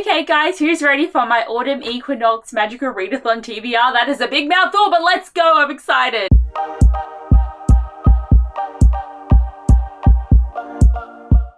Okay guys, who's ready for my Autumn Equinox Magical Readathon TBR? That is a big mouthful, but let's go, I'm excited!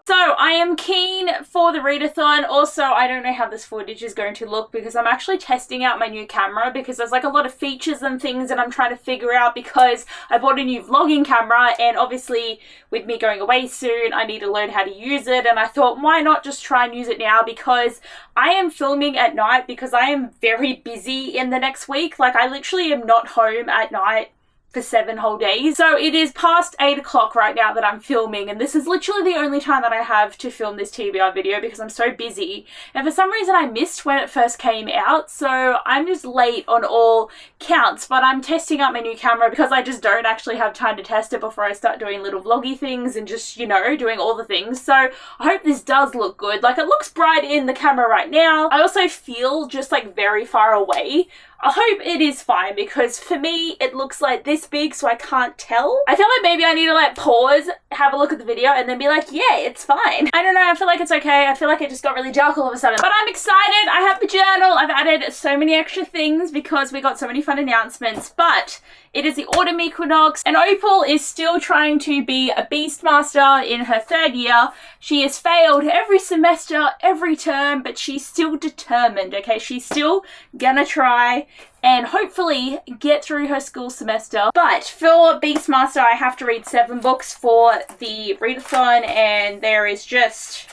So I am keen for the readathon. Also, I don't know how this footage is going to look because I'm actually testing out my new camera because there's like a lot of features and things that I'm trying to figure out because I bought a new vlogging camera, and obviously with me going away soon, I need to learn how to use it, and I thought why not just try and use it now because I am filming at night because I am very busy in the next week. Like I literally am not home at night for 7 whole days. So it is past 8 o'clock right now that I'm filming, and this is literally the only time that I have to film this TBR video because I'm so busy. And for some reason I missed when it first came out, so I'm just late on all counts, but I'm testing out my new camera because I just don't actually have time to test it before I start doing little vloggy things and just, you know, doing all the things. So I hope this does look good. Like it looks bright in the camera right now. I also feel just like very far away. I hope it is fine because for me it looks like this big so I can't tell. I feel like maybe I need to like pause, have a look at the video and then be like, yeah, it's fine. I don't know, I feel like it's okay. I feel like it just got really dark all of a sudden. But I'm excited, I have the journal, I've added so many extra things because we got so many fun announcements, but it is the Autumn Equinox and Opal is still trying to be a Beastmaster in her 3rd year. She has failed every semester, every term, but she's still determined, okay? She's still gonna try and hopefully get through her school semester. But for Beastmaster, I have to read 7 books for the readathon, and there is just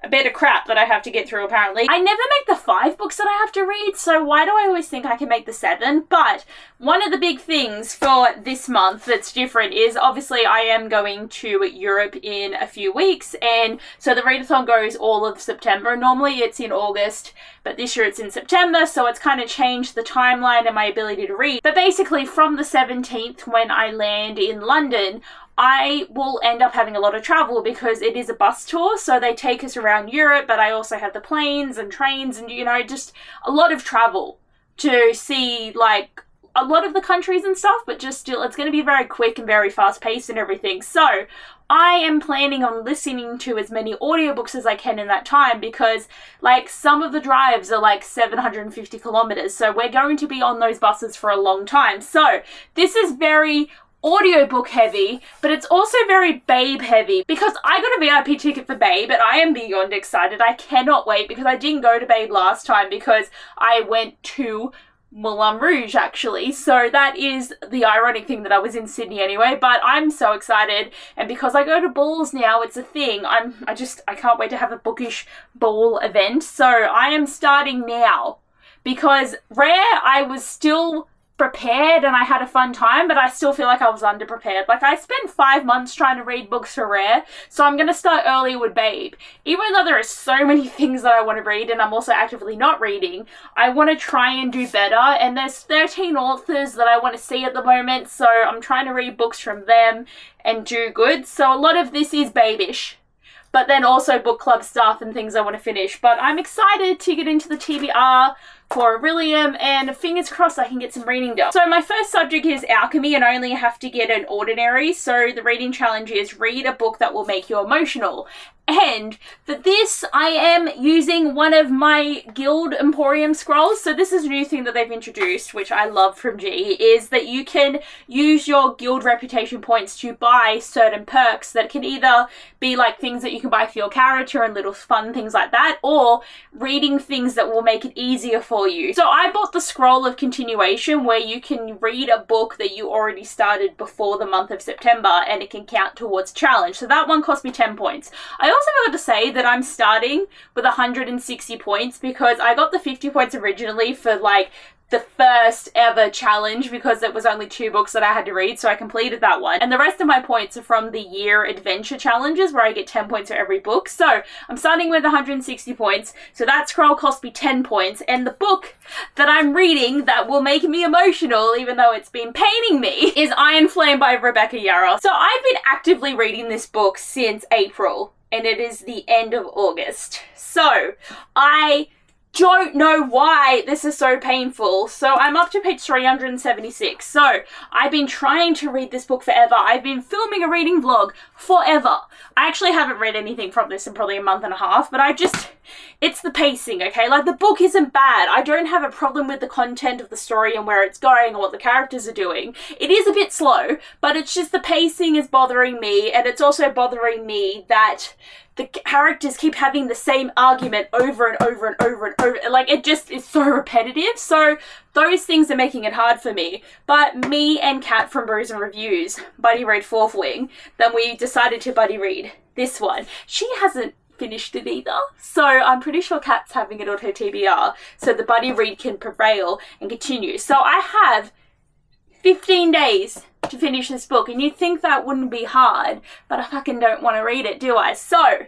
a bit of crap that I have to get through apparently. I never make the 5 books that I have to read, so why do I always think I can make the 7? But one of the big things for this month that's different is obviously I am going to Europe in a few weeks, and so the readathon goes all of September. Normally it's in August, but this year it's in September, so it's kind of changed the timeline and my ability to read. But basically from the 17th when I land in London, I will end up having a lot of travel because it is a bus tour, so they take us around Europe, but I also have the planes and trains and, you know, just a lot of travel to see like a lot of the countries and stuff, but just still it's going to be very quick and very fast paced and everything. So I am planning on listening to as many audiobooks as I can in that time because like some of the drives are like 750 kilometers, so we're going to be on those buses for a long time. So this is very audiobook heavy, but it's also very Babe heavy because I got a VIP ticket for Babe and I am beyond excited. I cannot wait because I didn't go to Babe last time because I went to Moulin Rouge actually, so that is the ironic thing that I was in Sydney anyway, but I'm so excited, and because I go to balls now, it's a thing. I can't wait to have a bookish ball event, so I am starting now because Rare I was still prepared and I had a fun time, but I still feel like I was underprepared. Like I spent 5 months trying to read books for Rare, so I'm gonna start earlier with Babe. Even though there are so many things that I want to read and I'm also actively not reading, I want to try and do better, and there's 13 authors that I want to see at the moment, so I'm trying to read books from them and do good. So a lot of this is Babe-ish, but then also book club stuff and things I want to finish. But I'm excited to get into the TBR for Orilium, and fingers crossed I can get some reading done. So my first subject is alchemy, and I only have to get an ordinary. So the reading challenge is read a book that will make you emotional. And for this, I am using one of my Guild Emporium scrolls. So this is a new thing that they've introduced, which I love from G, is that you can use your guild reputation points to buy certain perks that can either be like things that you can buy for your character and little fun things like that, or reading things that will make it easier for you. So I bought the Scroll of Continuation, where you can read a book that you already started before the month of September and it can count towards challenge. So that one cost me 10 points. I also forgot to say that I'm starting with 160 points because I got the 50 points originally for like the first ever challenge because it was only 2 books that I had to read, so I completed that one. And the rest of my points are from the year adventure challenges where I get 10 points for every book. So I'm starting with 160 points, so that scroll cost me 10 points, and the book that I'm reading that will make me emotional, even though it's been paining me, is Iron Flame by Rebecca Yarros. So I've been actively reading this book since April, and it is the end of August. So I don't know why this is so painful. So I'm up to page 376. So I've been trying to read this book forever. I've been filming a reading vlog forever. I actually haven't read anything from this in probably a month and a half, but it's the pacing, okay? Like, the book isn't bad. I don't have a problem with the content of the story and where it's going or what the characters are doing. It is a bit slow, but it's just the pacing is bothering me, and it's also bothering me that the characters keep having the same argument over and over and over and over. Like, it just is so repetitive. So those things are making it hard for me. But me and Kat from Brews and Reviews buddy read Fourth Wing. Then we decided to buddy read this one. She hasn't finished it either. So I'm pretty sure Kat's having it on her TBR. So the buddy read can prevail and continue. So I have 15 days to finish this book, and you'd think that wouldn't be hard, but I fucking don't want to read it, do I? So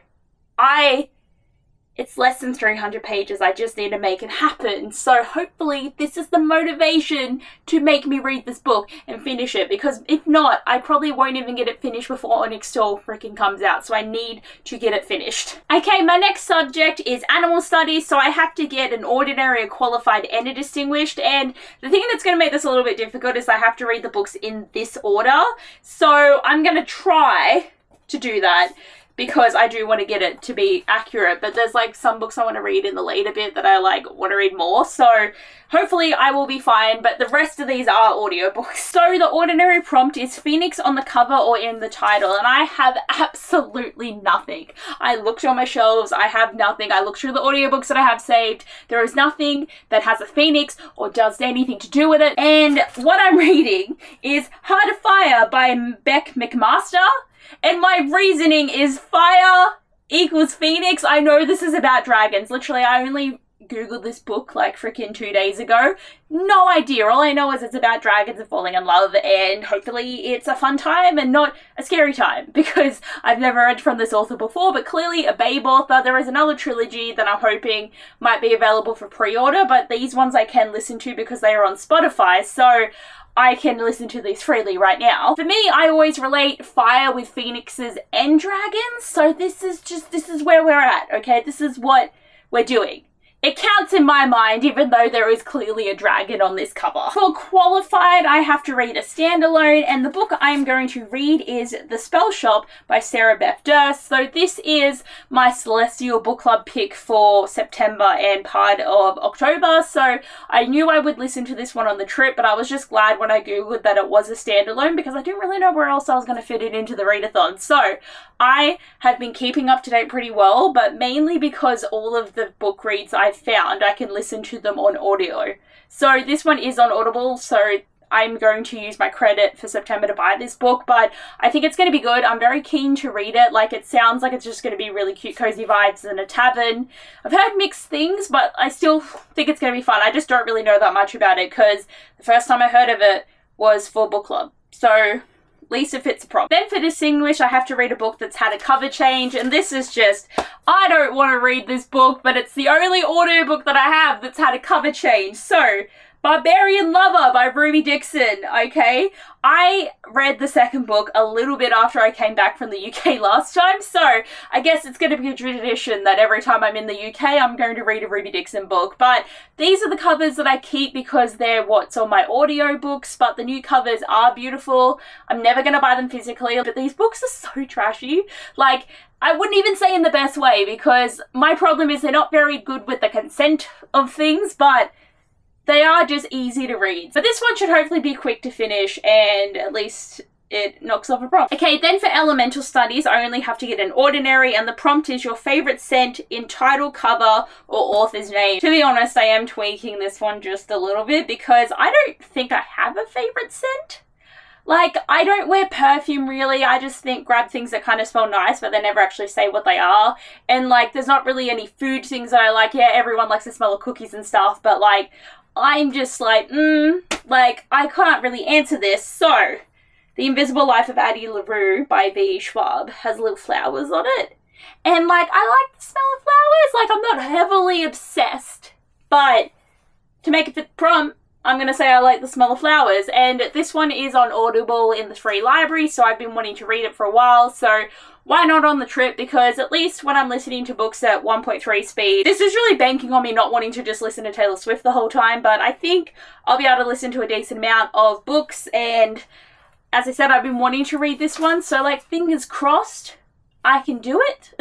it's less than 300 pages. I just need to make it happen. So hopefully this is the motivation to make me read this book and finish it, because if not, I probably won't even get it finished before Onyx Store freaking comes out. So I need to get it finished. Okay, my next subject is animal studies. So I have to get an ordinary, a qualified, and a distinguished. And the thing that's going to make this a little bit difficult is I have to read the books in this order. So I'm going to try to do that, because I do want to get it to be accurate, but there's like some books I want to read in the later bit that I like want to read more, so hopefully I will be fine, but the rest of these are audiobooks. So the ordinary prompt is Phoenix on the cover or in the title, and I have absolutely nothing. I looked on my shelves, I have nothing. I looked through the audiobooks that I have saved. There is nothing that has a phoenix or does anything to do with it, and what I'm reading is Heart of Fire by Beck McMaster. And my reasoning is fire equals phoenix. I know this is about dragons. Literally, I only Googled this book like freaking 2 days ago. No idea. All I know is it's about dragons and falling in love, and hopefully it's a fun time and not a scary time, because I've never read from this author before, but clearly a Babe author. There is another trilogy that I'm hoping might be available for pre-order, but these ones I can listen to because they are on Spotify, so I can listen to these freely right now. For me, I always relate fire with phoenixes and dragons, so this is where we're at, okay? This is what we're doing. It counts in my mind, even though there is clearly a dragon on this cover. For qualified, I have to read a standalone, and the book I'm going to read is The Spell Shop by Sarah Beth Durst. So this is my Celestial Book Club pick for September and part of October. So I knew I would listen to this one on the trip, but I was just glad when I googled that it was a standalone, because I didn't really know where else I was going to fit it into the readathon. So I have been keeping up to date pretty well, but mainly because all of the book reads I've found, I can listen to them on audio. So this one is on Audible, so I'm going to use my credit for September to buy this book, but I think it's going to be good. I'm very keen to read it. Like, it sounds like it's just going to be really cute, cozy vibes in a tavern. I've heard mixed things, but I still think it's going to be fun. I just don't really know that much about it, because the first time I heard of it was for book club. So at least if it's a prompt. Then for distinguished, I have to read a book that's had a cover change, and this is just, I don't want to read this book, but it's the only audiobook that I have that's had a cover change. So Barbarian Lover by Ruby Dixon, okay? I read the second book a little bit after I came back from the UK last time, so I guess it's going to be a tradition that every time I'm in the UK, I'm going to read a Ruby Dixon book. But these are the covers that I keep because they're what's on my audiobooks, but the new covers are beautiful. I'm never going to buy them physically, but these books are so trashy. Like, I wouldn't even say in the best way, because my problem is they're not very good with the consent of things, but they are just easy to read. But this one should hopefully be quick to finish, and at least it knocks off a prompt. Okay, then for elemental studies, I only have to get an ordinary, and the prompt is your favorite scent in title, cover, or author's name. To be honest, I am tweaking this one just a little bit, because I don't think I have a favorite scent. Like, I don't wear perfume really. I just grab things that kind of smell nice, but they never actually say what they are. And like, there's not really any food things that I like. Yeah, everyone likes the smell of cookies and stuff, but like, I'm just like, like, I can't really answer this. So, The Invisible Life of Addie LaRue by V. Schwab has little flowers on it. And like, I like the smell of flowers. Like, I'm not heavily obsessed, but to make it fit the prompt, I'm going to say I like the smell of flowers. And this one is on Audible in the free library, so I've been wanting to read it for a while. So why not on the trip? Because at least when I'm listening to books at 1.3 speed, this is really banking on me not wanting to just listen to Taylor Swift the whole time, but I think I'll be able to listen to a decent amount of books, and as I said, I've been wanting to read this one, so like fingers crossed I can do it.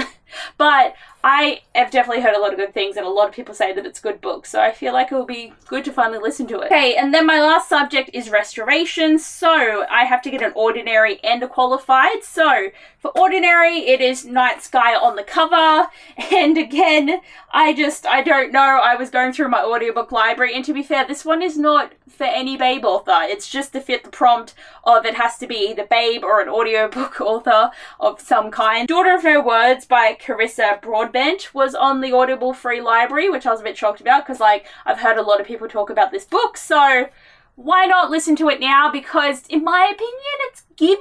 But I have definitely heard a lot of good things, and a lot of people say that it's a good book, so I feel like it will be good to finally listen to it. Okay, and then my last subject is restoration, so I have to get an ordinary and a qualified. So for ordinary, it is Night Sky on the cover, and again, I don't know, I was going through my audiobook library, and to be fair, this one is not for any babe author. It's just to fit the prompt of it has to be either babe or an audiobook author of some kind. Daughter of No Words by Carissa Broadbent was on the Audible free library, which I was a bit shocked about because, like, I've heard a lot of people talk about this book, so why not listen to it now? Because in my opinion, it's giving,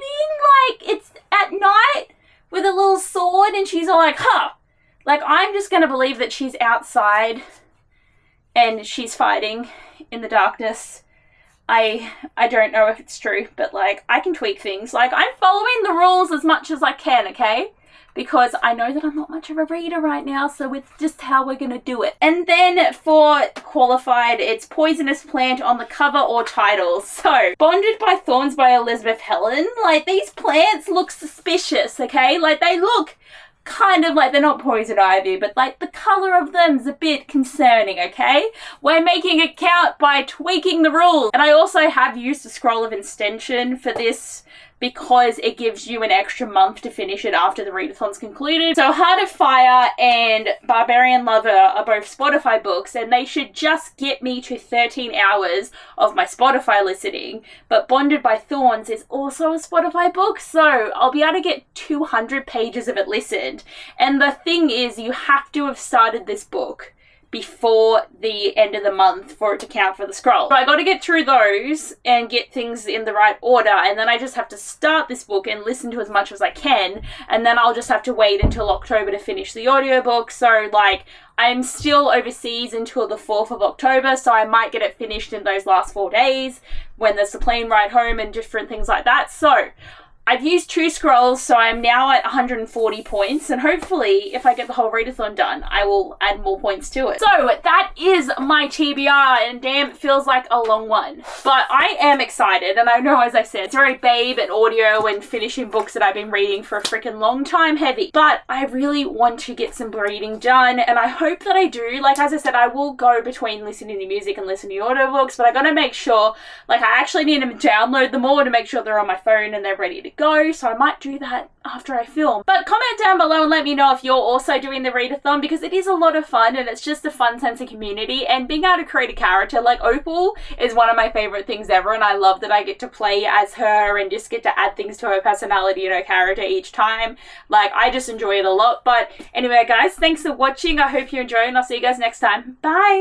like, it's at night with a little sword and she's all like, huh. Like, I'm just gonna believe that she's outside and she's fighting in the darkness. I don't know if it's true, but, like, I can tweak things. Like, I'm following the rules as much as I can, okay? Because I know that I'm not much of a reader right now, so it's just how we're gonna do it. And then for qualified, it's Poisonous Plant on the cover or title. So, Bonded by Thorns by Elizabeth Helen. Like, these plants look suspicious, okay? Like, they look kind of like they're not poison ivy, but like the color of them's a bit concerning, okay? We're making it count by tweaking the rules. And I also have used a scroll of extension for this because it gives you an extra month to finish it after the readathon's concluded. So Heart of Fire and Barbarian Lover are both Spotify books, and they should just get me to 13 hours of my Spotify listening. But Bonded by Thorns is also a Spotify book, so I'll be able to get 200 pages of it listened. And the thing is, you have to have started this book before the end of the month for it to count for the scroll. So I got to get through those and get things in the right order, and then I just have to start this book and listen to as much as I can, and then I'll just have to wait until October to finish the audiobook. So, like, I'm still overseas until the 4th of October, so I might get it finished in those last 4 days when there's the plane ride home and different things like that. So I've used 2 scrolls, so I'm now at 140 points, and hopefully, if I get the whole readathon done, I will add more points to it. So, that is my TBR, and damn, it feels like a long one. But I am excited, and I know, as I said, it's very babe and audio and finishing books that I've been reading for a freaking long time heavy. But I really want to get some reading done, and I hope that I do. Like, as I said, I will go between listening to music and listening to audiobooks, but I gotta make sure, like, I actually need to download them all to make sure they're on my phone and they're ready to go, so I might do that after I film. But comment down below and let me know if you're also doing the readathon, because it is a lot of fun and it's just a fun sense of community, and being able to create a character like Opal is one of my favorite things ever, and I love that I get to play as her and just get to add things to her personality and her character each time. Like, I just enjoy it a lot. But anyway guys, thanks for watching. I hope you enjoy, and I'll see you guys next time. Bye!